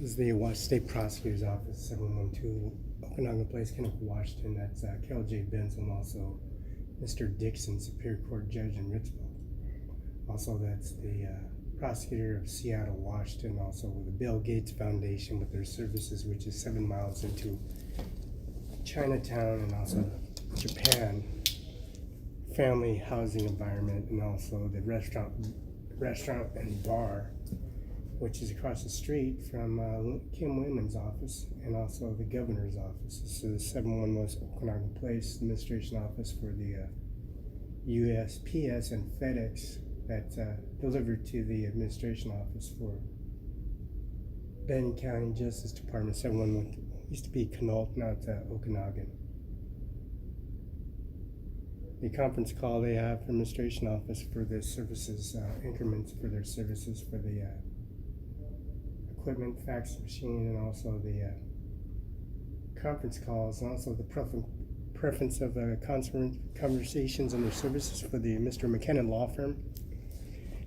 This is the State Prosecutor's Office, 712 Okanagan Place, Kenneth, Washington. That's Carol J. BENZEL and also Mr. Dixon, Superior Court Judge in Richville. Also, that's the Prosecutor of Seattle, Washington, also with the Bill Gates Foundation with their services, which is 7 miles into Chinatown, and also Japan Family Housing Environment, and also the restaurant and bar, which is across the street from Kim WYMAN's office, and also the governor's office. This is 711 West Okanagan Place, administration office for the USPS and FedEx that delivered to the administration office for Benton County Justice Department. 711 used to be Quinault, now it's Okanagan. The conference call they have for administration office for the services, increments for their services for the equipment, fax machine, and also the conference calls, and also the preference of conversations and their services for the Mr. McKinnon law firm,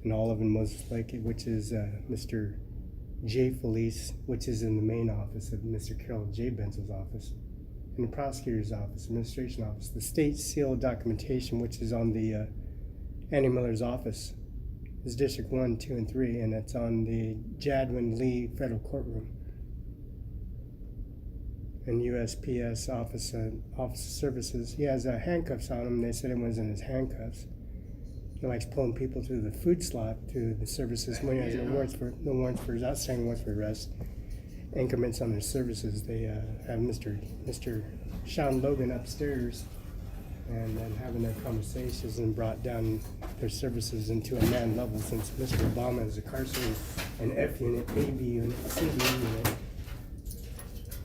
and all of them most likely, which is Mr. J. Felice, which is in the main office of Mr. Carol J. BENZEL's office, and the prosecutor's office, administration office, the state seal documentation, which is on the Annie Miller's office, is District 1, 2, and 3, and it's on the Jadwin Lee Federal Courtroom. And USPS office services. He has handcuffs on him. They said it was in his handcuffs. He likes pulling people through the food slot to the services when he has no warrants for his outstanding warrants for arrest. Increments on their services. They have Mr. Sean Logan upstairs, and then having their conversations, and brought down their services into a man level since Mr. Obama is incarcerated in F unit, AB unit, CB unit.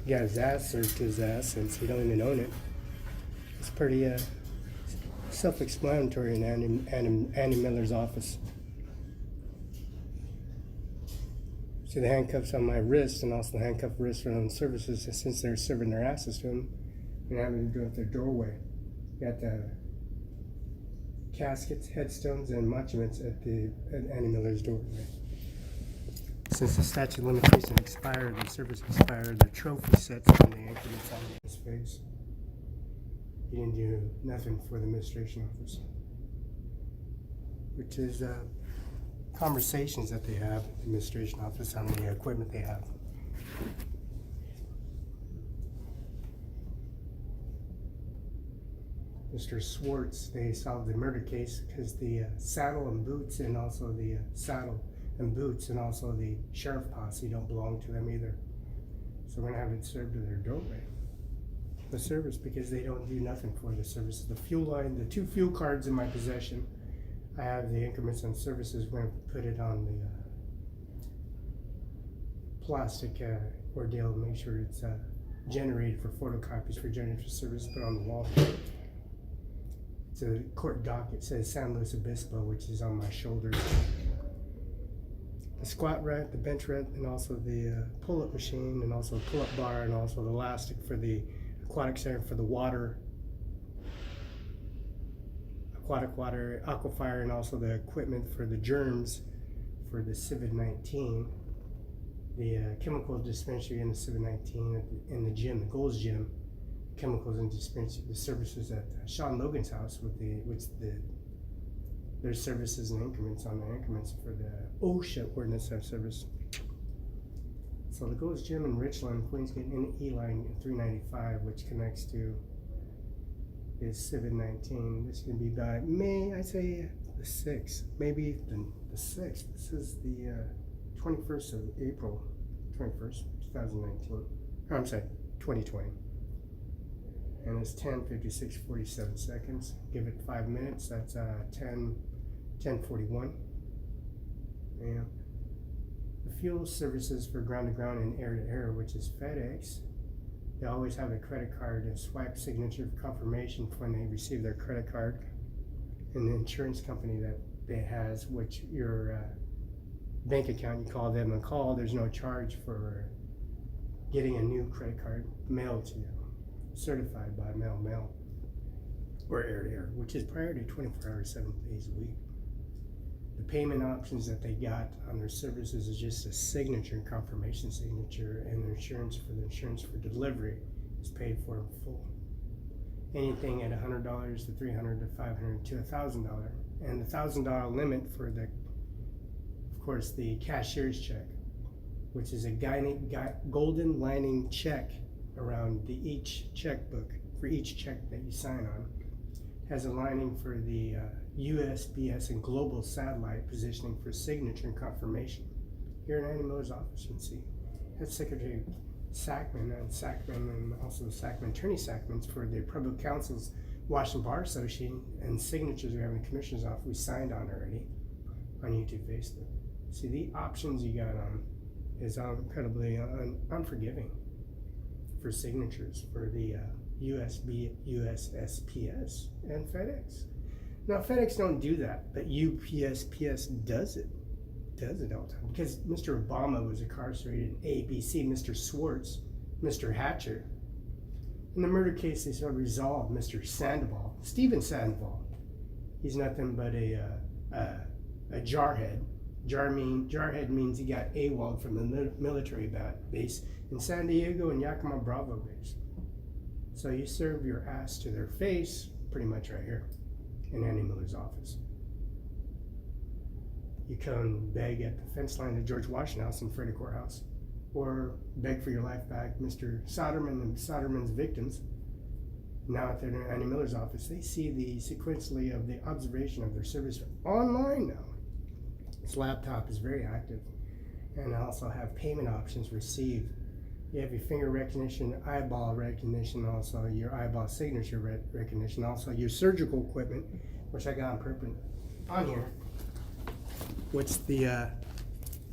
He got his ass served to his ass since he don't even own it. It's pretty self-explanatory in Annie Miller's office. See the handcuffs on my wrist, and also the handcuff wrist on services since they're serving their asses to him and having to do it at their doorway. Got the caskets, headstones, and monuments at Annie Miller's doorway. Since the statute of limitations expired, the service expired, the trophy sets on the increments on his face. He didn't do nothing for the administration office, which is conversations that they have in the administration office on the equipment they have. Mr. Swartz, they solved the murder case because the saddle and boots, and also the sheriff posse don't belong to them either. So we're gonna have it served to their doorway. The service, because they don't do nothing for the services. The fuel line, the 2 fuel cards in my possession, I have the increments on services. We're gonna put it on the plastic ordeal, make sure it's generated for photocopies for generated for service, put on the wall. It's a court docket, says San Luis Obispo, which is on my shoulders. The squat rack, the bench rack, and also the pull-up machine, and also a pull-up bar, and also the elastic for the aquatic center for the aquatic water, aquifer, and also the equipment for the germs for the COVID-19. The chemical dispensary in the COVID-19 in the gym, the Gold's Gym, chemicals and dispensary, the services at Sean Logan's house with their services and increments on the increments for the OSHA ordinance of service. So the Gold's Gym in Richland, Queensgate, in E-line 395, which connects to the COVID-19. This is going to be by May, I say the 6th, maybe the 6th. This is the 21st of April, 21st, 2019. Oh, I'm sorry, 2020. And it's 10:56:47 seconds. Give it 5 minutes. That's 10:41. Yeah. The fuel services for ground to ground and air to air, which is FedEx. They always have a credit card and swipe signature confirmation when they receive their credit card. And the insurance company that it has, which your bank account, you call them and call. There's no charge for getting a new credit card mailed to you. Certified by mail, or air, which is priority 24 hours, 7 days a week. The payment options that they got on their services is just a signature and confirmation signature, and their insurance for delivery is paid for in full. Anything at $100 to $300 to $500 to $1,000, and the $1,000 limit for the, of course, the cashier's check, which is a golden lining check around each checkbook for each check that you sign on. Has a lining for the USPS and global satellite positioning for signature and confirmation. Here in Annie Miller's office, you can see that's Secretary Sackman and also Sackman, Attorney Sackman's for the Public Council's Washington Bar Association, and signatures we have in the Commissioner's office we signed on already on YouTube, Facebook. See, the options you got on is incredibly unforgiving for signatures for the USB, USSPS, and FedEx. Now FedEx don't do that, but UPSPS does it all the time, because Mr. Obama was incarcerated in ABC, Mr. Swartz, Mr. Hatcher. In the murder case, they sort of resolved Mr. Sandoval, Stephen Sandoval. He's nothing but a jarhead. Jarhead means he got AWOL'd from the military base in San Diego and Yakima Bravo base. So you serve your ass to their face, pretty much right here in Annie Miller's office. You come beg at the fence line of George Washington House and Freddie Courthouse, or beg for your life back. Mr. Soderman and Soderman's victims, now at their Annie Miller's office, they see the sequentially of the observation of their service online now. This laptop is very active, and I also have payment options received. You have your finger recognition, eyeball recognition, also your eyeball signature recognition, also your surgical equipment, which I got on here. What's the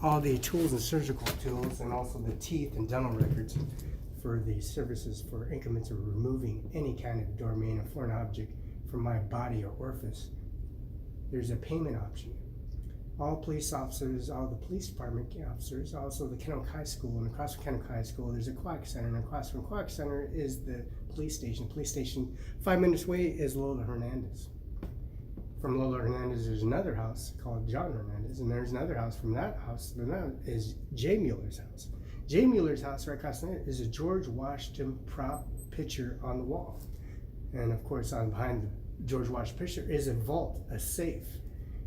all the tools and surgical tools, and also the teeth and dental records for the services for increments of removing any kind of domain or foreign object from my body or orifice. There's a payment option. All police officers, all the police department officers, also the Kennewick High School, and across from Kennewick High School there's a Quack Center, and across from Quack Center is the police station. Police station 5 minutes away is Lola Hernandez. From Lola Hernandez there's another house called John Hernandez, and there's another house from that house, and that is Jay Mueller's house. Jay Mueller's house right across there is a George Washington prop picture on the wall. And of course behind the George Washington picture is a vault, a safe.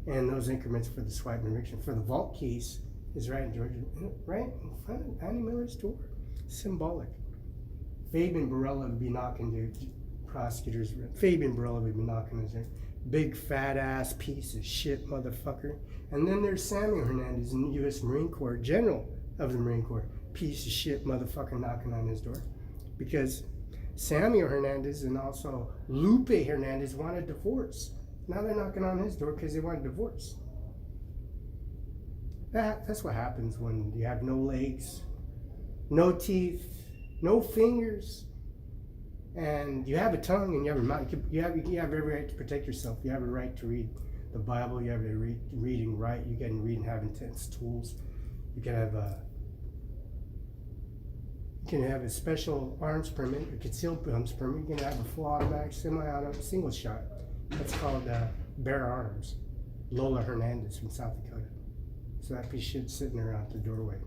And those increments for the swipe and eviction for the vault keys is right in front of Annie Miller's door. Symbolic. Fabian Barela would be knocking the prosecutors. Fabian Barela would be knocking his big fat ass piece of shit motherfucker. And then there's Samuel Hernandez, in the U.S. Marine Corps, General of the Marine Corps, piece of shit motherfucker knocking on his door, because Samuel Hernandez and also Lupe Hernandez wanted divorce. Now they're knocking on his door because they want a divorce. That's what happens when you have no legs, no teeth, no fingers, and you have a tongue and you have a mouth. You have every right to protect yourself. You have a right to read the Bible. You have a read and write. You can read and have intense tools. You can have a special arms permit, a concealed arms permit. You can have a full automatic, semi-automatic, single shot. That's called Bear Arms. Lola Hernandez from South Dakota. So that piece of shit's sitting there out the doorway.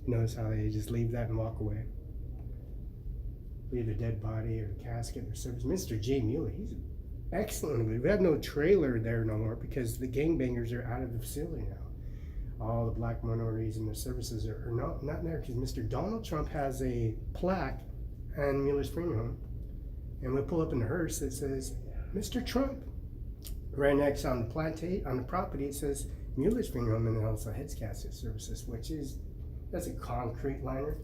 Notice how they just leave that and walk away. Leave a dead body or a casket or service. Mr. J. Mueller, he's excellent. We have no trailer there no more because the gangbangers are out of the facility now. All the black minorities and their services are not there because Mr. Donald Trump has a plaque on Mueller's funeral home. And we pull up in the hearse that says, Mr. Trump. Right next on the property it says Mueller's funeral home, and then also Heads Casket Services, that's a concrete liner,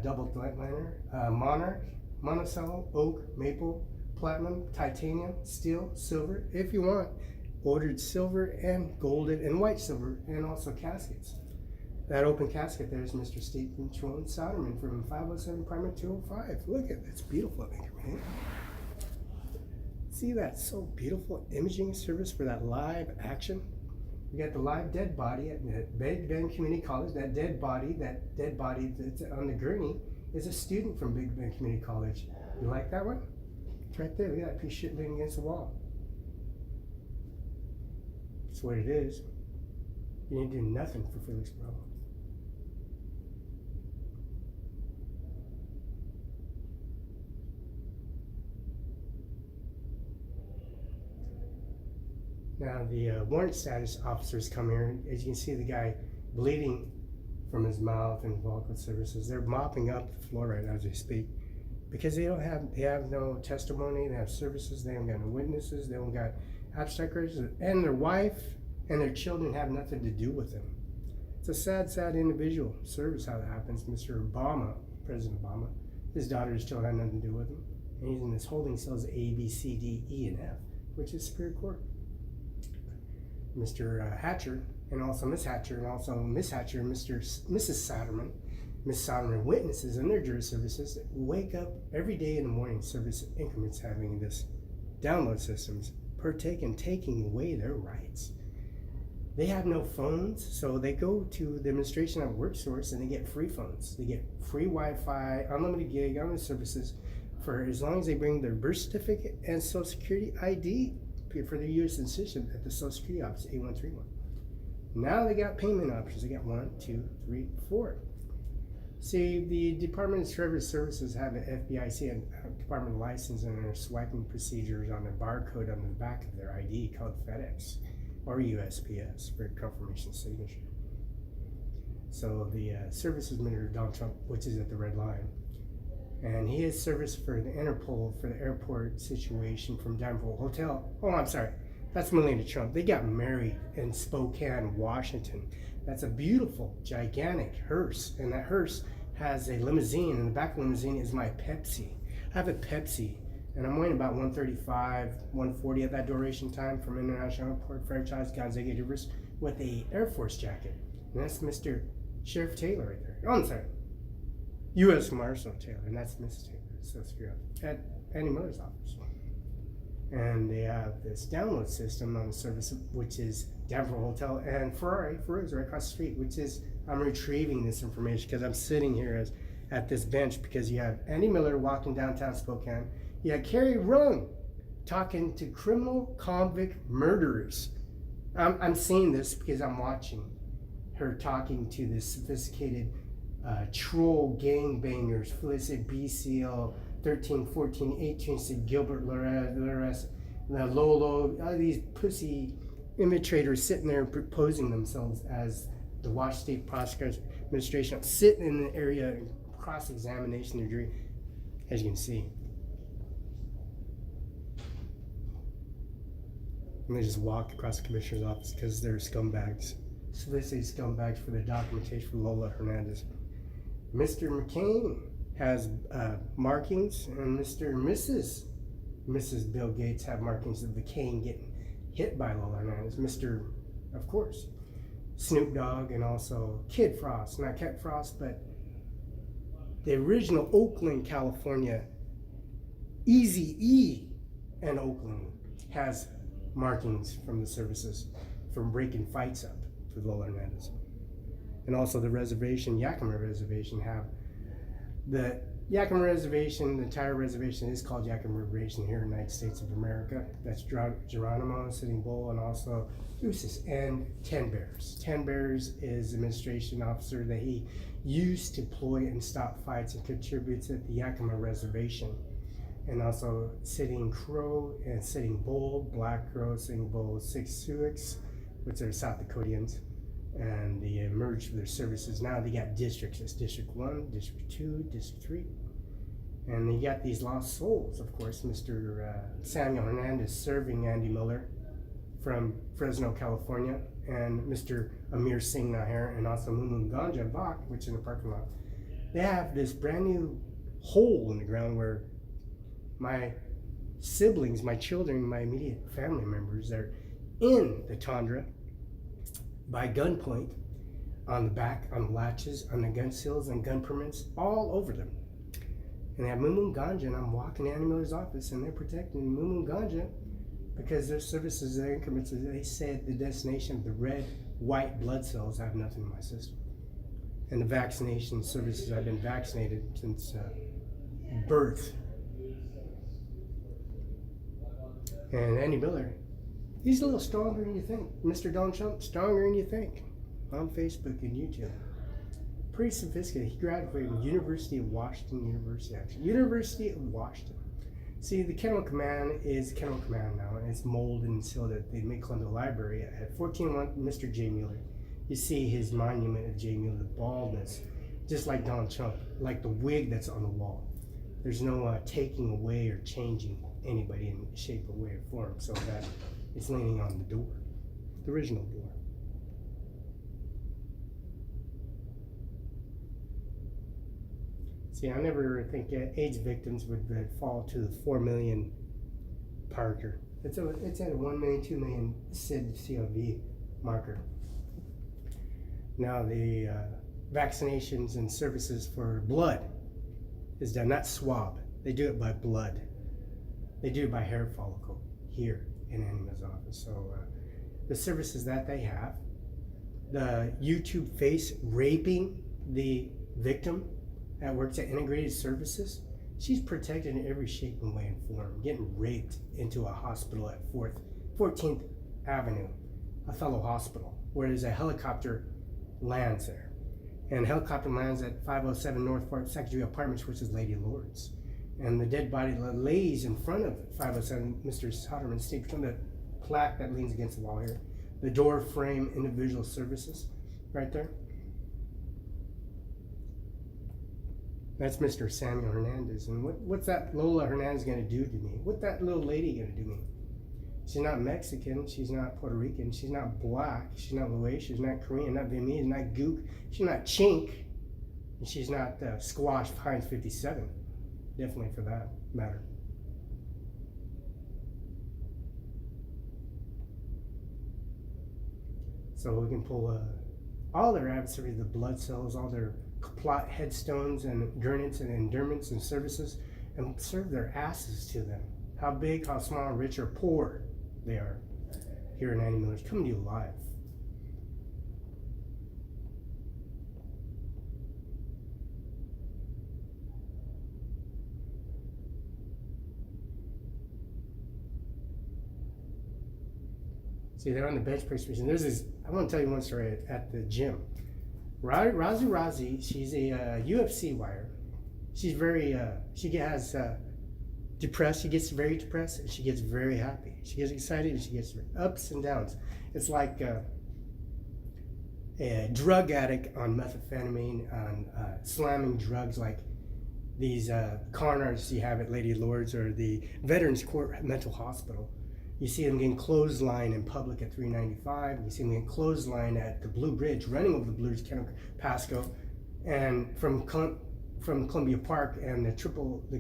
double thread liner, Monarch, Monticello, oak, maple, platinum, titanium, steel, silver, if you want. Ordered silver and golden and white silver, and also caskets. That open casket there is Mr. Stephen Trone Soderman from 507 Primary 205. Look at that's beautiful, man. See that so beautiful imaging service for that live action? We got the live dead body at Big Bend Community College. That dead body that's on the gurney is a student from Big Bend Community College. You like that one? It's right there. Look at that piece of shit laying against the wall. That's what it is. You didn't do nothing for Felix Barela. Now the warrant status officers come here. As you can see, the guy bleeding from his mouth and vocal services. They're mopping up the floor right now as we speak, because they have no testimony, they have services, they don't got no witnesses, they don't got abstractors, and their wife and their children have nothing to do with them. It's a sad, sad individual service how that happens. Mr. Obama, President Obama, his daughter's children have nothing to do with him, and he's in this holding cells A, B, C, D, E, and F, which is Superior Court. Mr. Hatcher, and also Miss Hatcher, and also Miss Hatcher, Mrs. Soderman, Miss Soderman witnesses in their jury services wake up every day in the morning service increments having this download systems partake in taking away their rights. They have no phones, so they go to the administration of WorkSource and they get free phones. They get free Wi-Fi, unlimited gig, unlimited services for as long as they bring their birth certificate and Social Security ID for their U.S. citizenship at the Social Security Office, A131. Now they got payment options. They got 1, 2, 3, 4. See, the Department of Treasury Services have an FDIC and Department of License and their swiping procedures on the barcode on the back of their ID called FedEx or USPS for confirmation signature. So the Services Minister Donald Trump, which is at the red line, and he has service for the Interpol for the airport situation from Denver Hotel. Oh, I'm sorry. That's Melania Trump. They got married in Spokane, Washington. That's a beautiful, gigantic hearse. And that hearse has a limousine. And the back of the limousine is my Pepsi. I have a Pepsi. And I'm weighing about 135, 140 at that duration time from International Airport Franchise Gonzaga Rivers with a Air Force jacket. And that's Mr. Sheriff Taylor right there. Oh, I'm sorry. U.S. Marshal Taylor. And that's Mrs. Taylor. So secure at Andy Miller's office. And they have this download system on the service, which is Denver Hotel and Ferrari is right across the street, which is, I'm retrieving this information because I'm sitting here at this bench because you have Andy Miller walking downtown Spokane. You have Carrie Roan talking to criminal convict murderers. I'm seeing this because I'm watching her talking to this sophisticated troll gangbangers, Felicity BCL, 13, 14, 18, said Gilbert Lores, Lolo, all these pussy imitators sitting there proposing themselves as the Washington State Prosecutor's Administration, sitting in the area cross-examination their jury, as you can see. And they just walk across the commissioner's office because they're scumbags. Solicited scumbags for the documentation for Lola Hernandez. Mr. McCain has markings, and Mr. and Mrs. Bill Gates have markings of the cane getting hit by Lola Hernandez. Mr. of course, Snoop Dogg, and also Kid Frost, not Cat Frost, but the original Oakland, California, Eazy-E and Oakland has markings from the services from breaking fights up with Lola Hernandez. And also the reservation, Yakima Reservation, have the Yakima Reservation, the entire reservation is called Yakima Reservation here in the United States of America. That's Geronimo, Sitting Bull, and also Lucis, and Ten Bears. Ten Bears is administration officer that he used to deploy and stop fights and contributes at the Yakima Reservation. And also Sitting Crow and Sitting Bull, Black Crow, Sitting Bull, Six Sioux, which are South Dakotians. And they merged for their services. Now they got districts. It's District 1, District 2, District 3. And they got these lost souls, of course. Mr. Samuel Hernandez serving Andy Miller from Fresno, California, and Mr. Ajmer Singh Nijjar, and also Mumu Ganja Bach, which is in the parking lot. They have this brand new hole in the ground where my siblings, my children, my immediate family members are in the tundra by gunpoint, on the back, on the latches, on the gun seals and gun permits, all over them. And they have Mumu Ganja, and I'm walking to Andy Miller's office, and they're protecting Mumu Ganja because their services, their increments, they said the destination of the red, white blood cells have nothing in my system. And the vaccination services, I've been vaccinated since birth. And Andy Miller He's a little stronger than you think. Mr. Donald Trump, stronger than you think. On Facebook and YouTube. Pretty sophisticated. He graduated from University of Washington, University of Washington. See, the Kennel Command is Kennel Command now, and it's molded and sealed at the Mid-Columbia Library at 1401 Mr. J. Mueller. You see his monument of J. Mueller, the baldness, just like Donald Trump, like the wig that's on the wall. There's no taking away or changing anybody in shape or way or form, so that it's leaning on the door, the original door. See, I never think AIDS victims would fall to the 4 million Parker. It's at a 1 million, 2 million SID CLV marker. Now the vaccinations and services for blood is done, not swab. They do it by blood. They do it by hair follicle here in Anima's office. So the services that they have, the YouTube face raping the victim that works at Integrated Services, she's protected in every shape and way and form, getting raped into a hospital at 14th Avenue, Othello Hospital, where there's a helicopter lands there. And helicopter lands at 507 North Secretary Apartments, which is Lady Lord's. And the dead body lays in front of 507 Mr. Soderman State from the plaque that leans against the wall here. The door frame individual services right there. That's Mr. Samuel Hernandez. And what's that Lola Hernandez gonna do to me? What's that little lady gonna do to me? She's not Mexican, she's not Puerto Rican, she's not black, she's not Laotian, she's not Korean, not Vietnamese, not Gook, she's not Chink, and she's not Squash Pines 57. Definitely for that matter. So we can pull all their adversaries, the blood cells, all their plot headstones and gurnets and endowments and services, and serve their asses to them. How big, how small, rich or poor they are here in Annie Miller's coming to you live. See, they're on the bench press machine. There's this, I want to tell you one story at the gym. Razi, she's a UFC wire. She's very, she has depressed, she gets very depressed, and she gets very happy. She gets excited, and she gets ups and downs. It's like a drug addict on methamphetamine, on slamming drugs like these con artists you have at Lady Lord's or the Veterans Court Mental Hospital. You see them getting clothesline in public at 395. You see them getting clothesline at the Blue Bridge, running over the Blue Bridge, Pasco, and from Columbia Park and the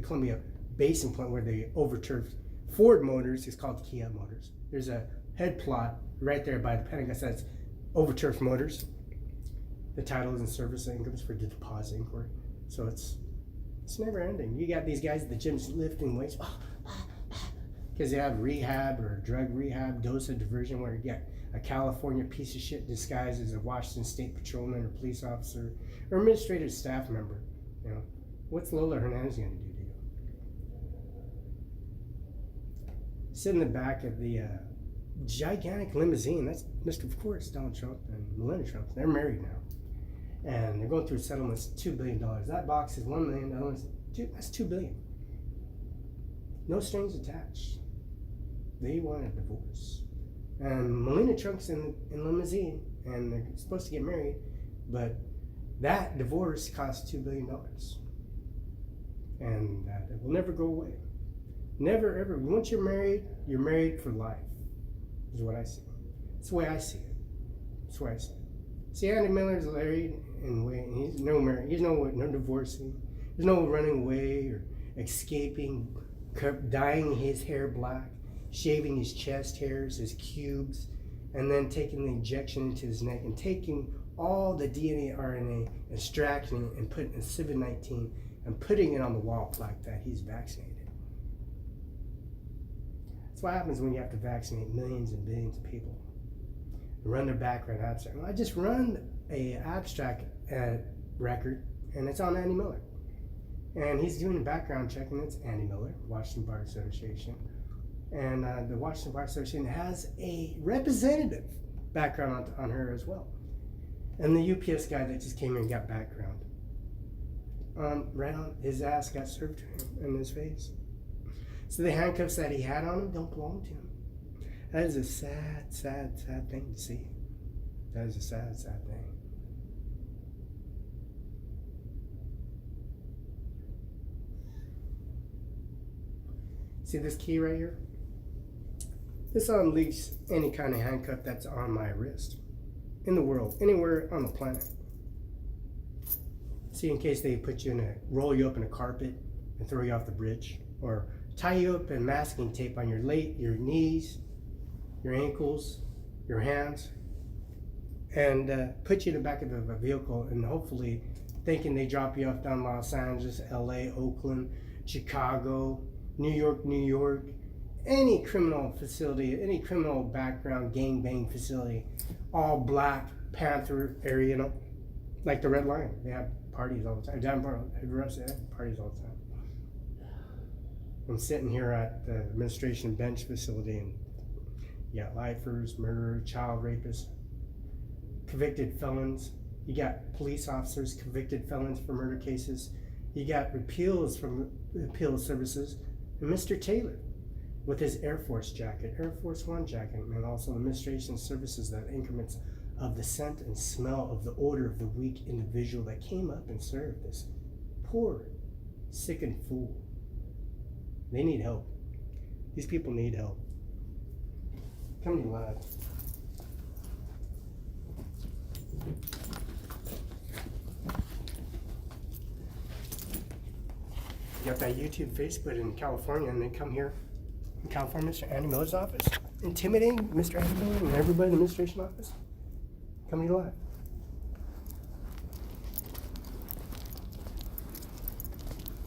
Columbia Basin Point where they overturfed Ford Motors is called Kia Motors. There's a head plot right there by the Pentagon that says overturfed Motors. The title is in service incomes for the deposit inquiry. So it's never ending. You got these guys at the gyms lifting weights. Because they have rehab or drug rehab, dose of diversion, where you get a California piece of shit disguised as a Washington State patrolman or police officer or administrative staff member. You know, what's Lola Hernandez going to do to you? Sit in the back of the gigantic limousine. That's of course, Donald Trump and Melania Trump. They're married now, and they're going through settlements. $2 billion. That box is $1 million. That's $2 billion. No strings attached. They want a divorce. And Melania Trump's in limousine, and they're supposed to get married, but that divorce costs $2 billion. And that will never go away. Never, ever. Once you're married for life, is what I see. That's the way I see it. That's the way I see it. See, Andy Miller's married and he's no married. He's no divorcing. There's no running away or escaping, dyeing his hair black, shaving his chest hairs, his cubes, and then taking the injection into his neck and taking all the DNA, RNA, extracting it and putting it in COVID-19 and putting it on the wall plaque that he's vaccinated. That's what happens when you have to vaccinate millions and billions of people. Run their background abstract. Well, I just run a abstract record, and it's on Andy Miller. And he's doing a background check, and it's Andy Miller, Washington Bar Association. And the Washington Bar Association has a representative background on her as well. And the UPS guy that just came in got background. Right on his ass got served to him in his face. So the handcuffs that he had on him don't belong to him. That is a sad, sad, sad thing to see. That is a sad, sad thing. See this key right here? This unleashes any kind of handcuff that's on my wrist. In the world, anywhere on the planet. See, in case they roll you up in a carpet and throw you off the bridge, or tie you up in masking tape on your knees, your ankles, your hands, and put you in the back of a vehicle, and hopefully thinking they drop you off down Los Angeles, LA, Oakland, Chicago, New York, any criminal facility, any criminal background, gangbang facility, all Black Panther area, you know, like the Red Line. They have parties all the time. They have parties all the time. I'm sitting here at the administration bench facility, and you got lifers, murderers, child rapists, convicted felons. You got police officers, convicted felons for murder cases. You got repeals from the appeal services, and Mr. Taylor with his Air Force jacket, Air Force One jacket, and also administration services, that increments of the scent and smell of the odor of the weak individual that came up and served this poor, sickened fool. They need help. These people need help. Come to live. You got that YouTube, Facebook in California, and they come here in California, Mr. Andy Miller's office, intimidating Mr. Andy Miller and everybody in the administration office. Come to live.